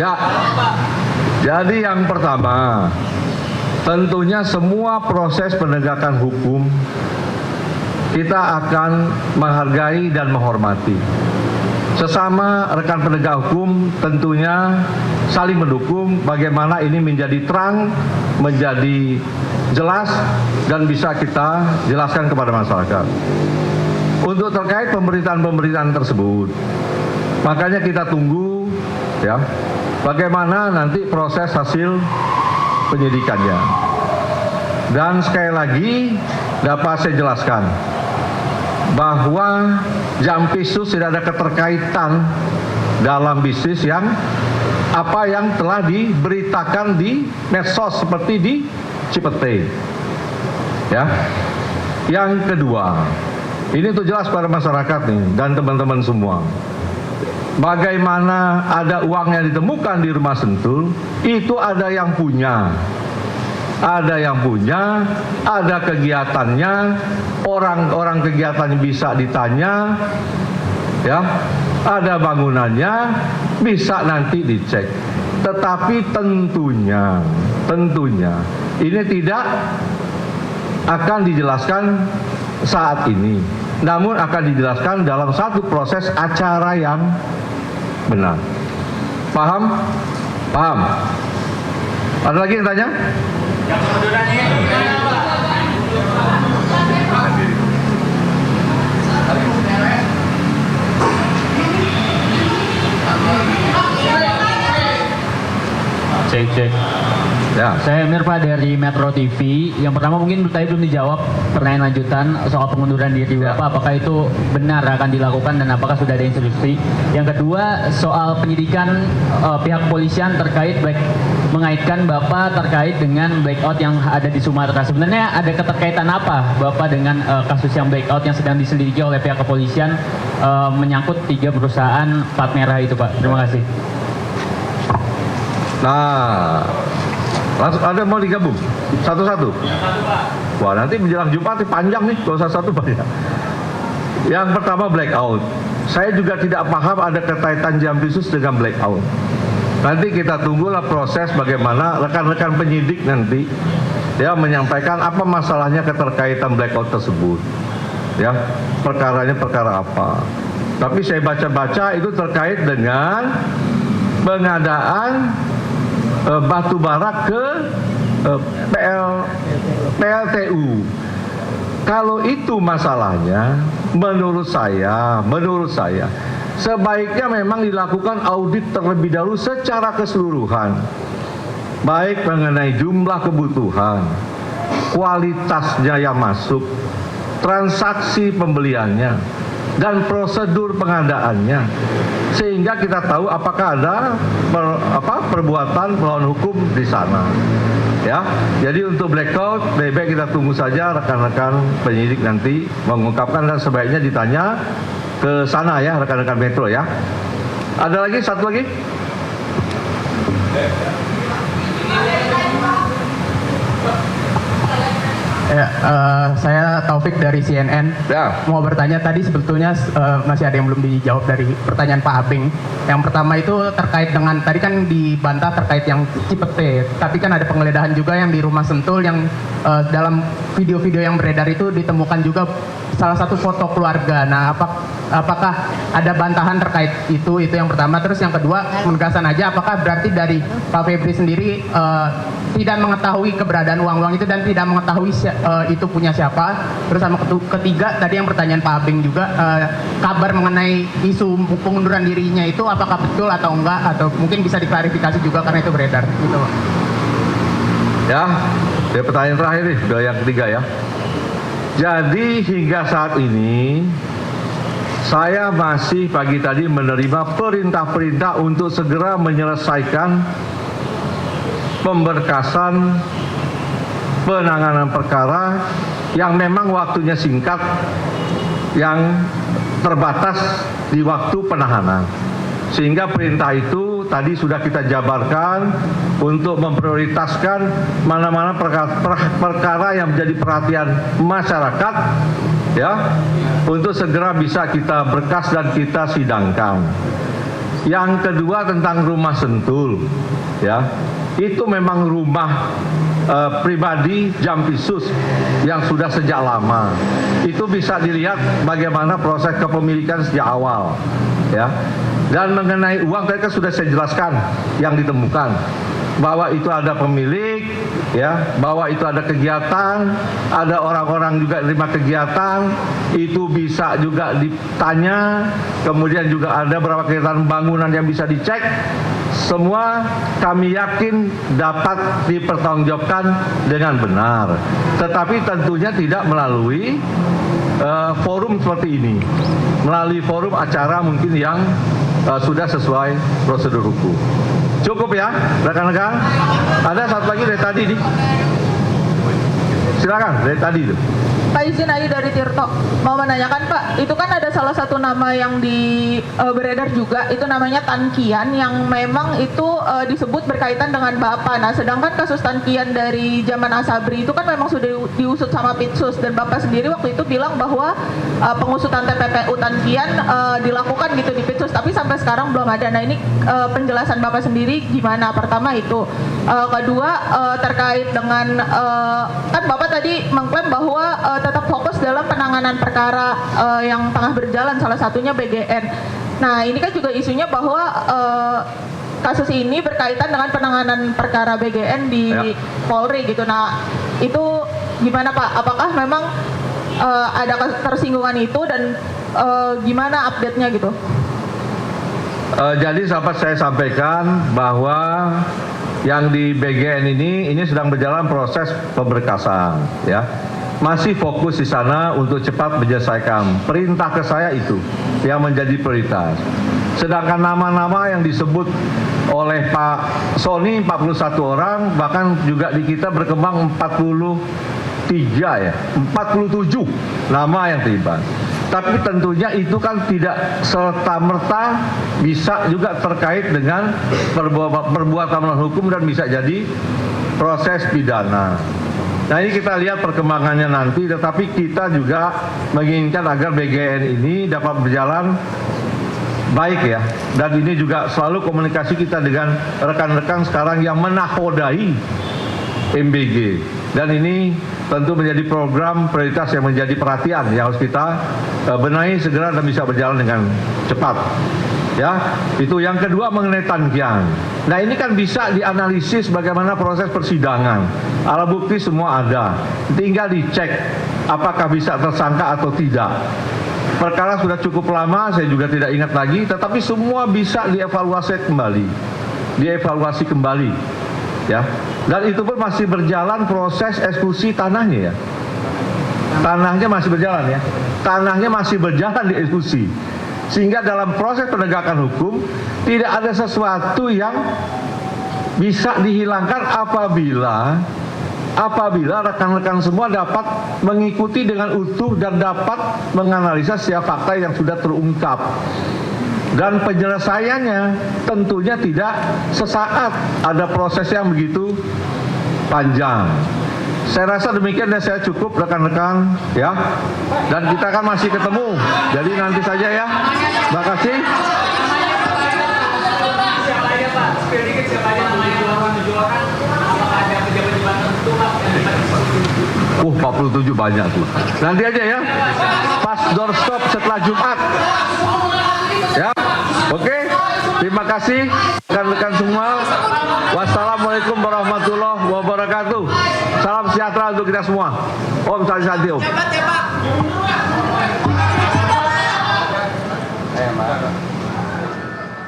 Ya, jadi yang pertama, tentunya semua proses penegakan hukum kita akan menghargai dan menghormati. Sesama rekan penegak hukum tentunya saling mendukung bagaimana ini menjadi terang, menjadi jelas, dan bisa kita jelaskan kepada masyarakat. Untuk terkait pemberitaan-pemberitaan tersebut, makanya kita tunggu ya, bagaimana nanti proses hasil penyidikannya. Dan sekali lagi dapat saya jelaskan bahwa Jampisus tidak ada keterkaitan dalam bisnis yang telah diberitakan di medsos seperti di Cipete. Ya. Yang kedua, ini untuk jelas pada masyarakat nih dan teman-teman semua. Bagaimana ada uang yang ditemukan di rumah Sentul, itu ada yang punya. Ada yang punya, ada kegiatannya, orang-orang kegiatannya bisa ditanya, ya, ada bangunannya, bisa nanti dicek. Tetapi tentunya, ini tidak akan dijelaskan saat ini, namun akan dijelaskan dalam satu proses acara yang benar. Paham? Paham? Ada lagi yang tanya? Yang kemudian ini cek. Ya. Saya Emir Pak dari Metro TV. Yang pertama mungkin tadi belum dijawab pertanyaan lanjutan soal pengunduran diri Bapak. Apakah itu benar akan dilakukan dan apakah sudah ada instruksi? Yang kedua soal penyidikan pihak kepolisian terkait mengaitkan Bapak terkait dengan blackout yang ada di Sumatera. Sebenarnya ada keterkaitan apa Bapak dengan kasus yang blackout yang sedang diselidiki oleh pihak kepolisian menyangkut 3 perusahaan plat merah itu Pak? Terima kasih. Nah, langsung ada mau digabung satu-satu. Wah, nanti menjelang Jumat panjang nih, kalau satu banyak. Yang pertama blackout. Saya juga tidak paham ada keterkaitan Jampisus dengan blackout. Nanti kita tunggulah proses bagaimana rekan-rekan penyidik nanti ya menyampaikan apa masalahnya keterkaitan blackout tersebut. Ya, perkaranya perkara apa. Tapi saya baca-baca itu terkait dengan pengadaan batu bara ke PLTU. Kalau itu masalahnya, menurut saya sebaiknya memang dilakukan audit terlebih dahulu secara keseluruhan, baik mengenai jumlah kebutuhan, kualitasnya yang masuk, transaksi pembeliannya, dan prosedur pengadaannya, sehingga kita tahu apakah ada perbuatan melawan hukum di sana. Ya, jadi untuk blackout, lebih kita tunggu saja rekan-rekan penyidik nanti mengungkapkan dan sebaiknya ditanya ke sana ya rekan-rekan Metro ya. Ada lagi satu lagi? Ya, saya Taufik dari CNN. Ya. Mau bertanya tadi sebetulnya masih ada yang belum dijawab dari pertanyaan Pak Abing. Yang pertama itu terkait dengan tadi kan dibantah terkait yang Cipete, tapi kan ada penggeledahan juga yang di rumah Sentul yang dalam video-video yang beredar itu ditemukan juga salah satu foto keluarga. Nah, apakah ada bantahan terkait itu yang pertama. Terus yang kedua, penegasan aja apakah berarti dari Pak Febri sendiri tidak mengetahui keberadaan uang-uang itu dan tidak mengetahui itu punya siapa. Terus sama ketiga tadi yang pertanyaan Pak Abing juga, kabar mengenai isu pengunduran dirinya itu apakah betul atau enggak, atau mungkin bisa diklarifikasi juga karena itu beredar gitu. Ya, pertanyaan terakhir nih, udah yang ketiga ya. Jadi hingga saat ini saya masih pagi tadi menerima perintah-perintah untuk segera menyelesaikan pemberkasan penanganan perkara yang memang waktunya singkat, yang terbatas di waktu penahanan. Sehingga perintah itu tadi sudah kita jabarkan untuk memprioritaskan mana-mana perkara yang menjadi perhatian masyarakat ya, untuk segera bisa kita berkas dan kita sidangkan. Yang kedua tentang rumah Sentul, ya, itu memang rumah pribadi Jampisus yang sudah sejak lama. Itu bisa dilihat bagaimana proses kepemilikan sejak awal, ya. Dan mengenai uang tadi kan sudah saya jelaskan yang ditemukan, bahwa itu ada pemilik, ya, bahwa itu ada kegiatan, ada orang-orang juga terima kegiatan, itu bisa juga ditanya, kemudian juga ada beberapa kegiatan bangunan yang bisa dicek. Semua kami yakin dapat dipertanggungjawabkan dengan benar, tetapi tentunya tidak melalui forum seperti ini, melalui forum acara mungkin yang sudah sesuai prosedur hukum. Cukup ya, rekan-rekan. Ada satu lagi dari tadi nih. Silakan dari tadi itu. Pak, izin Ayu dari Tirto mau menanyakan Pak, itu kan ada salah satu nama yang beredar juga, itu namanya Tan Kian, yang memang itu disebut berkaitan dengan Bapak. Nah, sedangkan kasus Tan Kian dari zaman Asabri itu kan memang sudah diusut sama Pitsus, dan Bapak sendiri waktu itu bilang bahwa pengusutan TPPU Tan Kian dilakukan gitu di Pitsus, tapi sampai sekarang belum ada. Nah, ini penjelasan Bapak sendiri gimana? Pertama itu. Kedua, terkait dengan kan Bapak tadi mengklaim bahwa tetap fokus dalam penanganan perkara yang tengah berjalan, salah satunya BGN. Nah, ini kan juga isunya bahwa kasus ini berkaitan dengan penanganan perkara BGN di Polri gitu. Nah, itu gimana Pak? Apakah memang ada ketersinggungan itu, dan gimana update-nya gitu? Jadi dapat saya sampaikan bahwa yang di BGN ini sedang berjalan proses pemberkasan, ya. Masih fokus di sana untuk cepat menyelesaikan. Perintah ke saya itu yang menjadi prioritas. Sedangkan nama-nama yang disebut oleh Pak Sony 41 orang, bahkan juga di kita berkembang 43 ya, 47 nama yang terlibat. Tapi tentunya itu kan tidak serta-merta bisa juga terkait dengan perbuatan melawan hukum dan bisa jadi proses pidana. Nah, ini kita lihat perkembangannya nanti, tetapi kita juga menginginkan agar BGN ini dapat berjalan baik ya. Dan ini juga selalu komunikasi kita dengan rekan-rekan sekarang yang menakodai MBG. Dan ini tentu menjadi program prioritas yang menjadi perhatian yang harus kita benahi segera dan bisa berjalan dengan cepat. Ya, itu yang kedua mengenai Tan Kian. Nah, ini kan bisa dianalisis bagaimana proses persidangan. Alat bukti semua ada, tinggal dicek apakah bisa tersangka atau tidak. Perkara sudah cukup lama, saya juga tidak ingat lagi, tetapi semua bisa dievaluasi kembali, ya. Dan itu pun masih berjalan proses eksekusi tanahnya, ya. Tanahnya masih berjalan, ya. Tanahnya masih berjalan dieksekusi. Sehingga dalam proses penegakan hukum tidak ada sesuatu yang bisa dihilangkan apabila rekan-rekan semua dapat mengikuti dengan utuh dan dapat menganalisa setiap fakta yang sudah terungkap. Dan penyelesaiannya tentunya tidak sesaat, ada proses yang begitu panjang. Saya rasa demikian dan saya cukup rekan-rekan, ya. Dan kita kan masih ketemu. Jadi nanti saja ya. Terima kasih. Siapa aja Pak? Spill dikit siapa aja namanya yang dijualkan? Apakah ada pejabat-pejabat tertentu Pak? 47 banyak tuh. Nanti aja ya. Pas doorstop setelah Jumat. Ya. Oke. Terima kasih rekan-rekan semua. Wassalamualaikum warahmatullahi wabarakatuh. Salam sejahtera untuk kita semua. Om Santi Om. Hebat ya Pak.